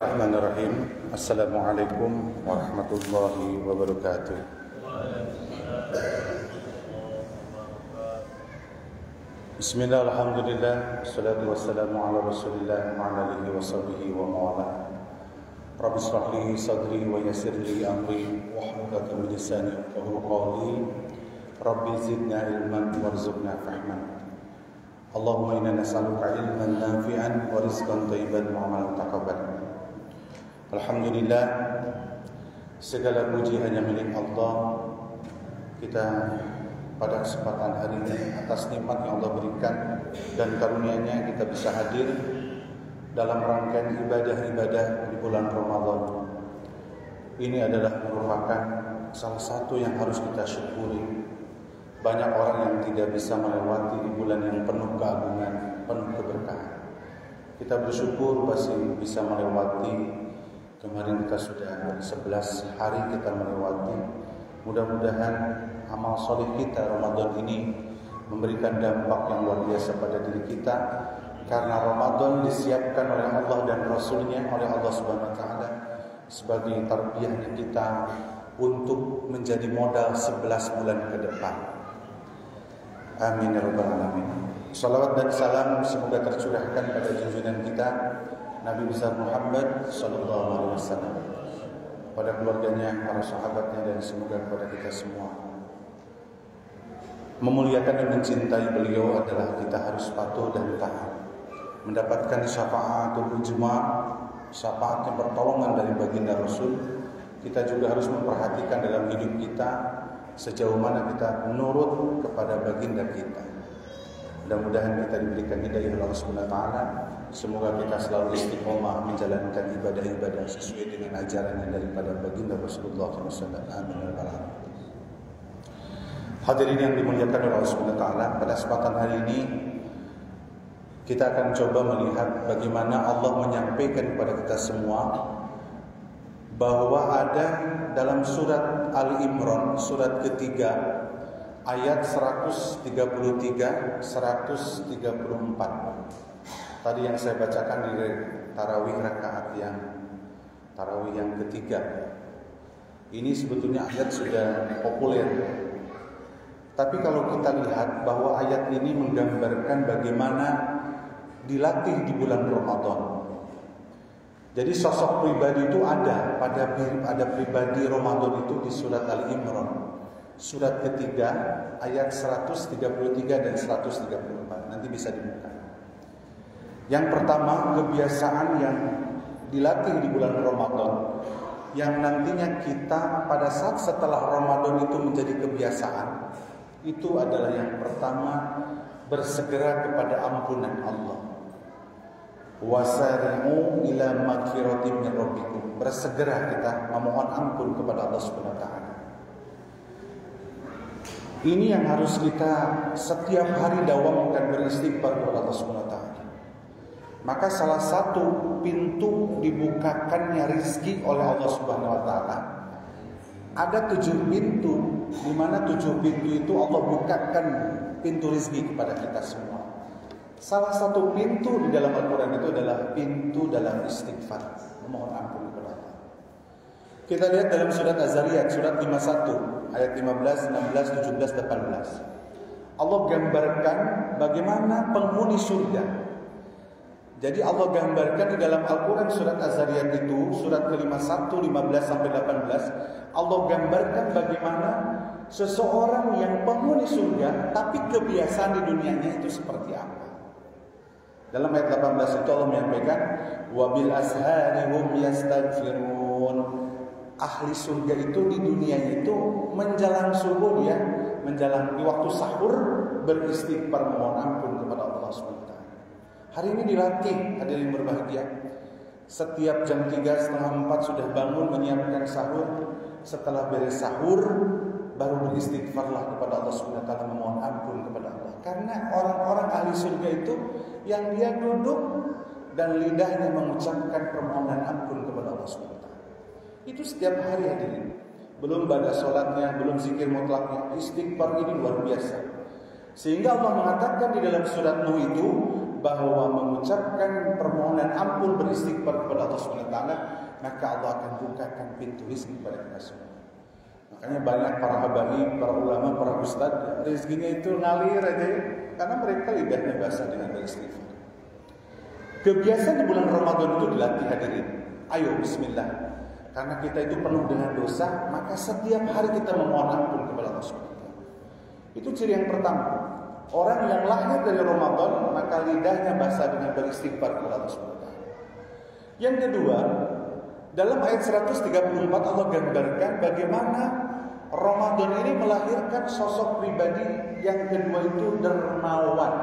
Bismillahirrahmanirrahim. Assalamualaikum warahmatullahi wabarakatuh. Bismillah, alhamdulillah, wassalatu wassalamu ala rasulillah wa ala alihi wa sahbihi wa mawala. Rabbi shrah li sadri wa yassir li amri wahlul 'uqdatam min lisani yafqahu qawli. Rabbi zidna ilman warzuqna fahman. Allahumma inna nas'aluka ilman nafi'an wa rizqan thayyiban wa amalan taqabbalan. Alhamdulillah, segala puji hanya milik Allah. Kita pada kesempatan hari ini atas nikmat yang Allah berikan dan karunia-Nya kita bisa hadir dalam rangkaian ibadah-ibadah di bulan Ramadan. Ini adalah merupakan salah satu yang harus kita syukuri. Banyak orang yang tidak bisa melewati di bulan yang penuh keagungan, penuh keberkahan. Kita bersyukur masih bisa melewati. Kemarin kita sudah 11 hari kita melewati. Mudah-mudahan amal soleh kita Ramadan ini memberikan dampak yang luar biasa pada diri kita. Karena Ramadan disiapkan oleh Allah dan Rasulnya, oleh Allah Subhanahu Wa Taala sebagai tarbiyahnya kita untuk menjadi modal 11 bulan ke depan. Amin ya rabbal alamin. Salawat dan salam semoga tercurahkan pada junjungan kita Nabi besar Muhammad sallallahu alaihi wasallam, pada keluarganya, para sahabatnya, dan semoga kepada kita semua. Memuliakan dan mencintai beliau adalah kita harus patuh dan taat. Mendapatkan syafaatul ujma, syafaat yang pertolongan dari baginda Rasul. Kita juga harus memperhatikan dalam hidup kita sejauh mana kita menurut kepada baginda kita. Mudah-mudahan kita diberikan hidayah oleh Allah Subhanahu wa taala. Semoga kita selalu istiqomah menjalankan ibadah-ibadah sesuai dengan ajaran yang daripada baginda Rasulullah SAW. Amin ya rabbal alamin. Hadirin yang dimuliakan oleh Allah Subhanahu wa taala, pada kesempatan hari ini kita akan coba melihat bagaimana Allah menyampaikan kepada kita semua bahwa ada dalam surat Al-Imran, surat ketiga, ayat 133, 134. Tadi yang saya bacakan di tarawih rakaat tarawih yang ketiga. Ini sebetulnya ayat sudah populer. Tapi kalau kita lihat bahwa ayat ini menggambarkan bagaimana dilatih di bulan Ramadan. Jadi sosok pribadi itu ada pribadi Ramadan itu di surat Al-Imran. Surat ketiga ayat 133 dan 134. Nanti bisa dibuka. Yang pertama, kebiasaan yang dilatih di bulan Ramadan, yang nantinya kita pada saat setelah Ramadan itu menjadi kebiasaan, itu adalah yang pertama, bersegera kepada ampunan Allah. Wasari'u ila magfiratin min rabbikum. Bersegera kita memohon ampun kepada Allah Subhanahu wa taala. Ini yang harus kita setiap hari dawamkan, beristighfar kepada Allah Subhanahu wa taala. Maka salah satu pintu dibukakannya rizki oleh Allah Subhanahu wa taala. Ada 7 pintu, di mana 7 pintu itu Allah bukakan pintu rizki kepada kita semua. Salah satu pintu di dalam Al-Quran itu adalah pintu dalam istighfar, memohon ampun kepada Allah. Kita lihat dalam surat Az-Zariyat, surat 51, ayat 15, 16, 17, 18. Allah gambarkan bagaimana penghuni surga. Jadi Allah gambarkan di dalam Al-Quran surat Az-Zariyat itu, surat ke-51, 15 sampai 18, Allah gambarkan bagaimana seseorang yang penghuni surga, tapi kebiasaan di dunianya itu seperti apa. Dalam ayat 18 itu Allah menyampaikan, wabil ashari hum yastaghfirun. Ahli surga itu di dunianya itu menjelang subuh dia, menjelang di waktu sahur beristighfar memohon ampun kepada Allah SWT. Hari ini dilatih, hadirin berbahagia. Setiap jam 3:30 sudah bangun menyiapkan sahur. Setelah beres sahur baru beristighfarlah kepada Allah SWT, memohon ampun kepada Allah. Karena orang-orang ahli surga itu yang dia duduk dan lidahnya mengucapkan permohonan ampun kepada Allah SWT. Itu setiap hari hadirin. Belum pada sholatnya, belum zikir mutlaknya. Istighfar ini luar biasa. Sehingga Allah mengatakan di dalam surat Nuh itu, bahwa mengucapkan permohonan ampun beristighfar kepada Allah SWT, maka Allah akan bukakan pintu rezeki kepada kita semua. Makanya banyak para habaib, para ulama, para ustaz, rezekinya itu ngalir aja karena mereka lidahnya basah dengan beristighfar. Kebiasaan di bulan Ramadan itu dilatih hadirin. Ayo bismillah. Karena kita itu penuh dengan dosa, maka setiap hari kita memohon ampun kepada Allah SWT. Itu ciri yang pertama. Orang yang lahir dari Ramadan, maka lidahnya basah dengan beristighfar kepada Allah SWT. Yang kedua, dalam ayat 134 Allah gambarkan bagaimana Ramadan ini melahirkan sosok pribadi yang kedua itu dermawan.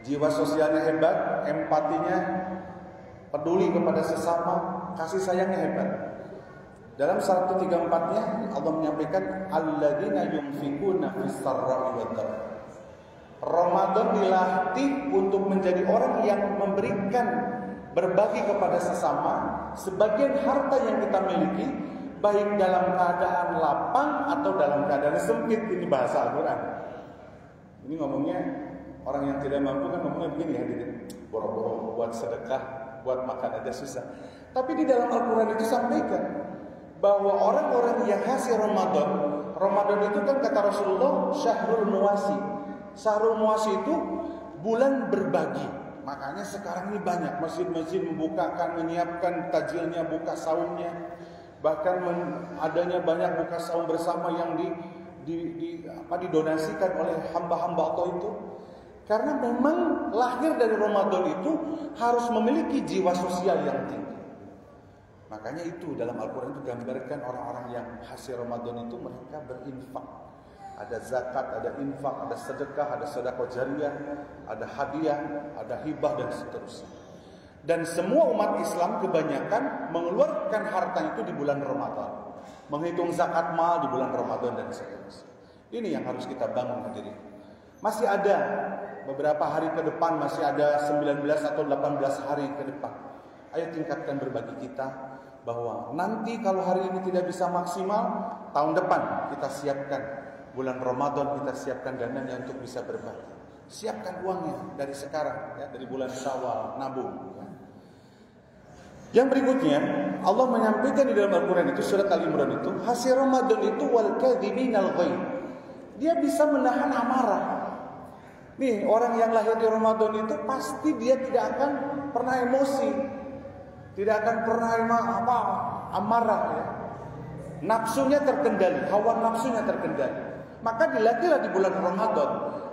Jiwa sosialnya hebat, empatinya, peduli kepada sesama, kasih sayangnya hebat. Dalam 134-nya Allah menyampaikan alladzina yunfikuna fis-sarra'i wad-dharra. Ramadan dilatih untuk menjadi orang yang memberikan, berbagi kepada sesama sebagian harta yang kita miliki, baik dalam keadaan lapang atau dalam keadaan sempit. Ini bahasa Al-Quran. Ini ngomongnya orang yang tidak mampu kan ngomongnya begini ya, boro-boro buat sedekah, buat makan aja susah. Tapi di dalam Al-Quran itu sampaikan bahwa orang-orang yang hasil Ramadan itu kan kata Rasulullah syahrul muwasi. Syahrul muwasi itu bulan berbagi. Makanya sekarang ini banyak masjid-masjid membukakan, menyiapkan tajilnya, buka saumnya. Bahkan adanya banyak buka saum bersama yang didonasikan oleh hamba-hamba Allah itu. Karena memang lahir dari Ramadan itu harus memiliki jiwa sosial yang tinggi. Makanya itu dalam Al-Quran itu gambarkan orang-orang yang hasil Ramadan itu mereka berinfak. Ada zakat, ada infak, ada sedekah, ada sedekah jariyah, ada hadiah, ada hibah dan seterusnya. Dan semua umat Islam kebanyakan mengeluarkan harta itu di bulan Ramadan. Menghitung zakat mal di bulan Ramadan dan seterusnya. Ini yang harus kita bangun hadirin. Masih ada beberapa hari ke depan, masih ada 19 atau 18 hari ke depan. Ayo tingkatkan berbagi kita bahwa nanti kalau hari ini tidak bisa maksimal, tahun depan kita siapkan. Bulan Ramadan kita siapkan dananya untuk bisa berbagi. Siapkan uangnya dari sekarang, ya, dari bulan Syawal, nabung. Yang berikutnya, Allah menyampaikan di dalam Al-Quran itu, surat Al-Imran itu, hasil Ramadan itu wal kadhiminal ghaib. Dia bisa menahan amarah. Nih, orang yang lahir di Ramadan itu pasti dia tidak akan pernah emosi. Tidak akan pernah amarah, ya. Nafsunya terkendali, hawa nafsunya terkendali. Maka dilatihlah di bulan Ramadan.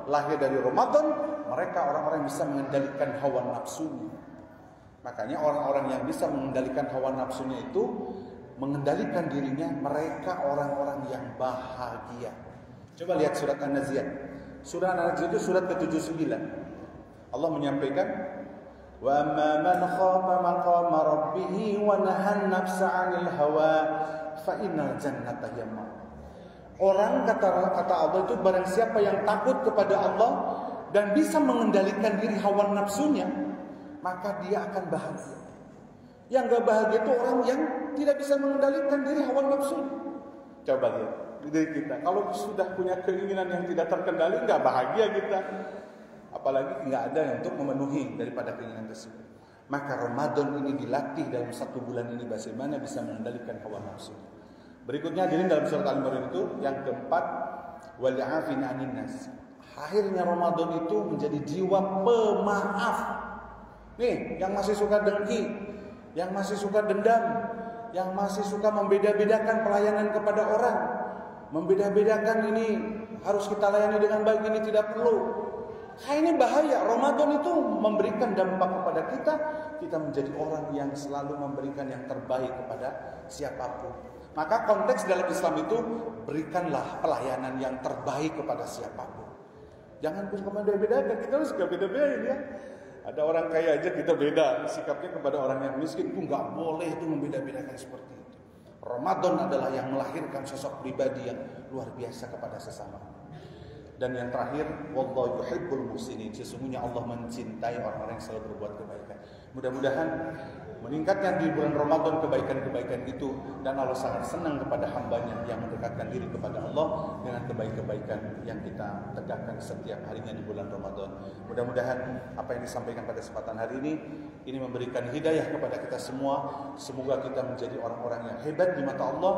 Lahir dari Ramadan, mereka orang-orang yang bisa mengendalikan hawa nafsunya. Makanya orang-orang yang bisa mengendalikan hawa nafsunya itu, mengendalikan dirinya, mereka orang-orang yang bahagia. Coba lihat surat An-Nazi'at. Surah An-Nazi'at itu surat ke-79. Allah menyampaikan, wa amma man khafa maqama rabbih wa nahan nafsa 'anil hawa fa innal jannata hiya ma'wa. Orang kata Allah itu barang siapa yang takut kepada Allah dan bisa mengendalikan diri hawa nafsunya, maka dia akan bahagia. Yang gak bahagia itu orang yang tidak bisa mengendalikan diri hawa nafsunya. Coba lihat diri kita. Kalau sudah punya keinginan yang tidak terkendali, gak bahagia kita. Apalagi gak ada yang untuk memenuhi daripada keinginan tersebut. Maka Ramadan ini dilatih dalam 1 bulan ini bagaimana bisa mengendalikan hawa nafsunya. Berikutnya hadirin dalam surat Al-Imran itu yang keempat, wal 'afina 'anil nas. Akhirnya Ramadan itu menjadi jiwa pemaaf. Nih, yang masih suka dengki, yang masih suka dendam, yang masih suka membeda-bedakan pelayanan kepada orang, membeda-bedakan ini harus kita layani dengan baik, ini tidak perlu. Ini bahaya. Ramadan itu memberikan dampak kepada kita menjadi orang yang selalu memberikan yang terbaik kepada siapapun. Maka konteks dalam Islam itu, berikanlah pelayanan yang terbaik kepada siapapun. Jangan beda-bedakan, kita harus suka beda-beda ya. Ada orang kaya aja kita beda sikapnya kepada orang yang miskin, itu nggak boleh itu membeda-bedakan seperti itu. Ramadan adalah yang melahirkan sosok pribadi yang luar biasa kepada sesama. Dan yang terakhir, wallahu yuhibbul muhsinin. Sesungguhnya Allah mencintai orang-orang yang selalu berbuat kebaikan. Mudah-mudahan meningkatnya di bulan Ramadan kebaikan-kebaikan itu, dan Allah sangat senang kepada hambanya yang mendekatkan diri kepada Allah dengan kebaikan-kebaikan yang kita tegakkan setiap harinya di bulan Ramadan. Mudah-mudahan apa yang disampaikan pada kesempatan hari ini memberikan hidayah kepada kita semua. Semoga kita menjadi orang-orang yang hebat di mata Allah.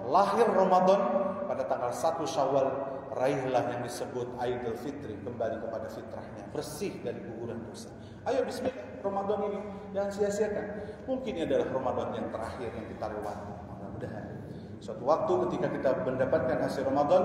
Lahir Ramadan pada tanggal 1 Syawal, raihlah yang disebut Idul Fitri, kembali kepada fitrahnya, bersih dari guguran dosa. Ayo bismillah, Ramadan ini jangan sia-siakan. Mungkin ini adalah Ramadan yang terakhir yang kita lewati. Mudah-mudahan suatu waktu ketika kita mendapatkan hasil Ramadan,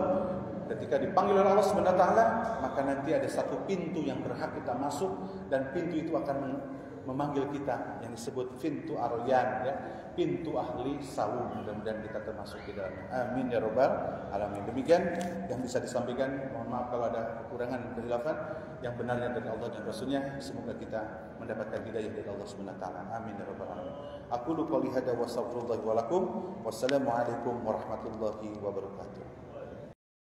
ketika dipanggil oleh Allah Subhanahu wa taala, maka nanti ada satu pintu yang berhak kita masuk, dan pintu itu akan memanggil kita yang disebut pintu Ar-Rayyan, ya, pintu ahli saum. Mudah-mudahan kita termasuk di dalamnya. Amin ya rabbal alamin. Demikian yang bisa disampaikan. Mohon maaf kalau ada kekurangan dan kehilafan. Yang benarnya dari Allah dan Rasulnya, semoga kita mendapatkan hidayah dari Allah Subhanahu wa taala. Amin ya rabbal alamin. Aqulu qouli hadza wa astaghfirullahi wa lakum. Wassalamu alaikum warahmatullahi wabarakatuh.